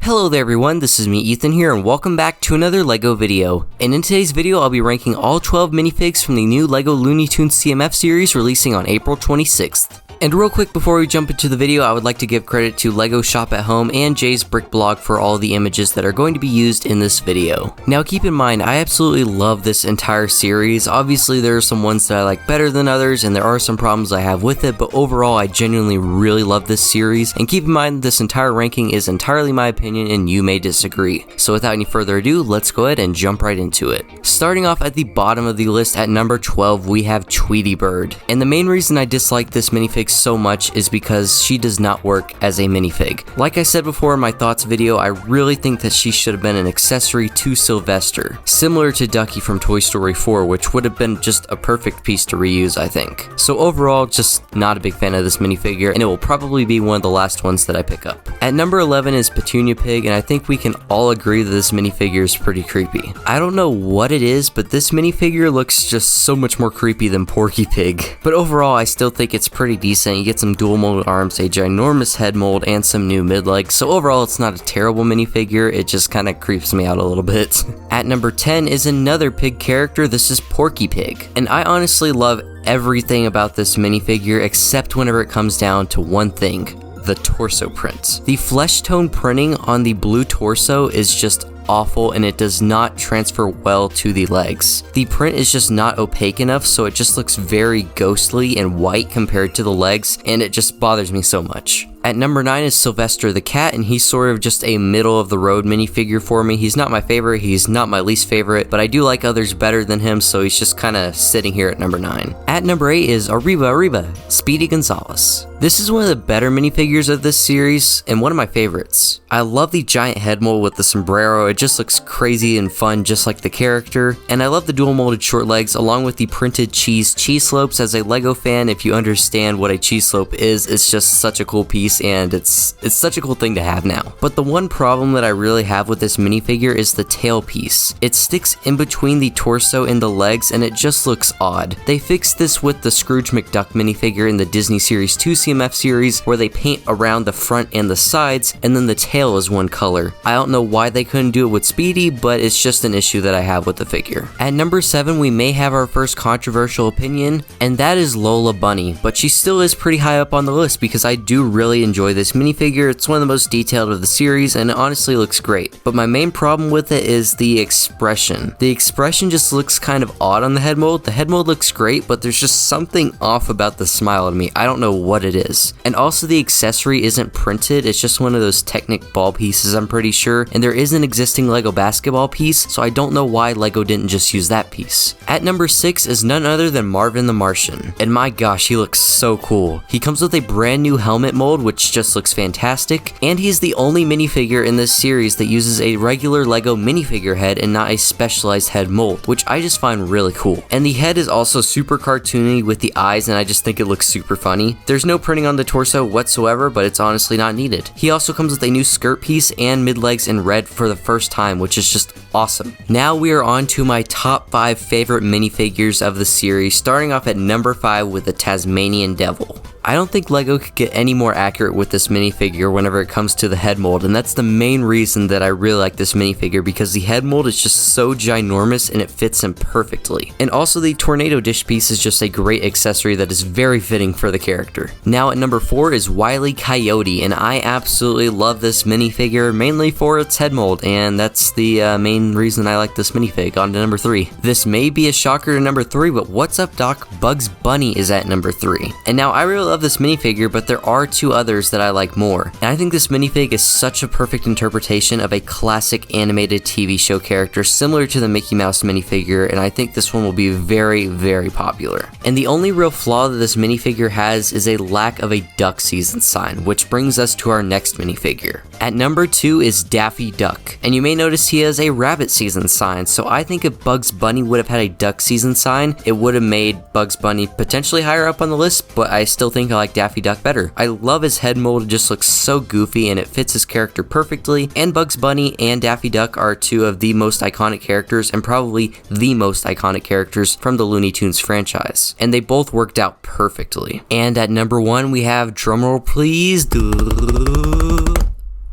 Hello there everyone, this is me Ethan here and welcome back to another LEGO video. And in today's video I'll be ranking all 12 minifigs from the new LEGO Looney Tunes CMF series releasing on April 26th. And real quick before we jump into the video, I would like to give credit to LEGO Shop at Home and Jay's Brick Blog for all the images that are going to be used in this video. Now keep in mind, I absolutely love this entire series. Obviously there are some ones that I like better than others and there are some problems I have with it, but overall I genuinely really love this series. And keep in mind this entire ranking is entirely my opinion and you may disagree. So without any further ado, let's go ahead and jump right into it. Starting off at the bottom of the list at number 12, we have Tweety Bird. And the main reason I dislike this minifig so much is because she does not work as a minifig. Like I said before in my thoughts video, I really think that she should have been an accessory to Sylvester, similar to Ducky from Toy Story 4, which would have been just a perfect piece to reuse, I think. So overall, just not a big fan of this minifigure, and it will probably be one of the last ones that I pick up. At number 11 is Petunia Pig, and I think we can all agree that this minifigure is pretty creepy. I don't know what it is, but this minifigure looks just so much more creepy than Porky Pig. But overall, I still think it's pretty decent. You get some dual molded arms, a ginormous head mold, and some new mid legs. So overall, it's not a terrible minifigure. It just kind of creeps me out a little bit. At number 10 is another pig character. This is Porky Pig. And I honestly love everything about this minifigure except whenever it comes down to one thing: the torso print. The flesh tone printing on the blue torso is just awful and it does not transfer well to the legs. The print is just not opaque enough, so it just looks very ghostly and white compared to the legs, and it just bothers me so much. At number 9 is Sylvester the cat, and he's sort of just a middle of the road minifigure for me. He's not my favorite, he's not my least favorite, but I do like others better than him, so he's just kind of sitting here at number 9. At number 8 is Arriba, Speedy Gonzales. This is one of the better minifigures of this series, and one of my favorites. I love the giant head mold with the sombrero. It just looks crazy and fun just like the character, and I love the dual molded short legs along with the printed cheese slopes. As a LEGO fan, if you understand what a cheese slope is, it's just such a cool piece and it's such a cool thing to have now. But the one problem that I really have with this minifigure is the tail piece. It sticks in between the torso and the legs and it just looks odd. They fixed this with the Scrooge McDuck minifigure in the Disney Series 2 CMF series, where they paint around the front and the sides and then the tail is one color. I don't know why they couldn't do it with Speedy, but it's just an issue that I have with the figure. At number 7, we may have our first controversial opinion, and that is Lola Bunny, but she still is pretty high up on the list because I do really enjoy this minifigure. It's one of the most detailed of the series and it honestly looks great. But my main problem with it is the expression. The expression just looks kind of odd on the head mold. The head mold looks great, but there's just something off about the smile to me. I don't know what it is. And also the accessory isn't printed. It's just one of those Technic ball pieces, I'm pretty sure. And there is an existing LEGO basketball piece, so I don't know why LEGO didn't just use that piece. At number 6 is none other than Marvin the Martian. And my gosh, he looks so cool. He comes with a brand new helmet mold, which just looks fantastic, and he's the only minifigure in this series that uses a regular LEGO minifigure head and not a specialized head mold, which I just find really cool. And the head is also super cartoony with the eyes, and I just think it looks super funny. There's no printing on the torso whatsoever, but it's honestly not needed. He also comes with a new skirt piece and mid legs in red for the first time, which is just awesome. Now we are on to my top 5 favorite minifigures of the series, starting off at number 5 with the Tasmanian Devil. I don't think LEGO could get any more accurate with this minifigure whenever it comes to the head mold, and that's the main reason that I really like this minifigure, because the head mold is just so ginormous and it fits him perfectly. And also the tornado dish piece is just a great accessory that is very fitting for the character. Now at number 4 is Wile E Coyote, and I absolutely love this minifigure, mainly for its head mold, and that's the main reason I like this minifig. On to number 3. This may be a shocker to number 3, but what's up Doc? Bugs Bunny is at number 3. And now I really love this minifigure, but there are 2 others that I like more. And I think this minifig is such a perfect interpretation of a classic animated TV show character similar to the Mickey Mouse minifigure, and I think this one will be very, very popular. And the only real flaw that this minifigure has is a lack of a duck season sign, which brings us to our next minifigure. At number 2 is Daffy Duck, and you may notice he has a rabbit season sign, so I think if Bugs Bunny would have had a duck season sign, it would have made Bugs Bunny potentially higher up on the list, but I still think I like Daffy Duck better. I love his head mold, it just looks so goofy and it fits his character perfectly, and Bugs Bunny and Daffy Duck are 2 of the most iconic characters and probably the most iconic characters from the Looney Tunes franchise, and they both worked out perfectly. And at number 1 we have, drumroll please,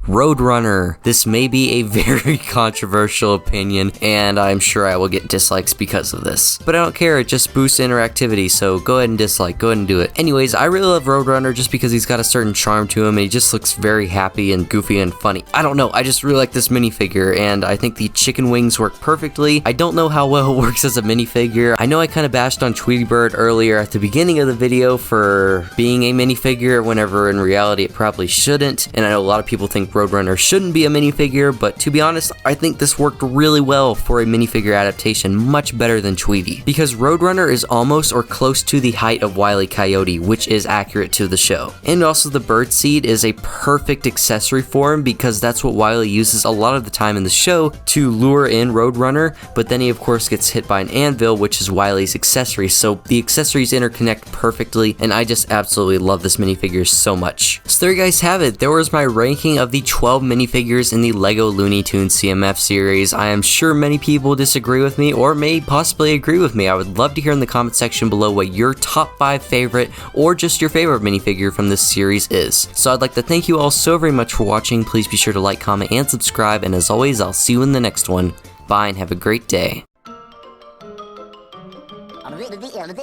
Roadrunner. This may be a very controversial opinion, and I'm sure I will get dislikes because of this. But I don't care, it just boosts interactivity, so go ahead and dislike, go ahead and do it. Anyways, I really love Roadrunner just because he's got a certain charm to him, and he just looks very happy and goofy and funny. I don't know, I just really like this minifigure, and I think the chicken wings work perfectly. I don't know how well it works as a minifigure. I know I kind of bashed on Tweety Bird earlier at the beginning of the video for being a minifigure, whenever in reality it probably shouldn't, and I know a lot of people think Roadrunner shouldn't be a minifigure, but to be honest, I think this worked really well for a minifigure adaptation, much better than Tweety, because Roadrunner is almost or close to the height of Wile E Coyote, which is accurate to the show. And also the bird seed is a perfect accessory for him, because that's what Wile E uses a lot of the time in the show to lure in Roadrunner, but then he of course gets hit by an anvil, which is Wile E's accessory, so the accessories interconnect perfectly, and I just absolutely love this minifigure so much. So there you guys have it. There was my ranking of the 12 minifigures in the LEGO Looney Tunes CMF series. I am sure many people disagree with me, or may possibly agree with me. I would love to hear in the comment section below what your top 5 favorite, or just your favorite minifigure from this series is. So I'd like to thank you all so very much for watching. Please be sure to like, comment, and subscribe, and as always, I'll see you in the next one. Bye and have a great day.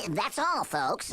That's all, folks.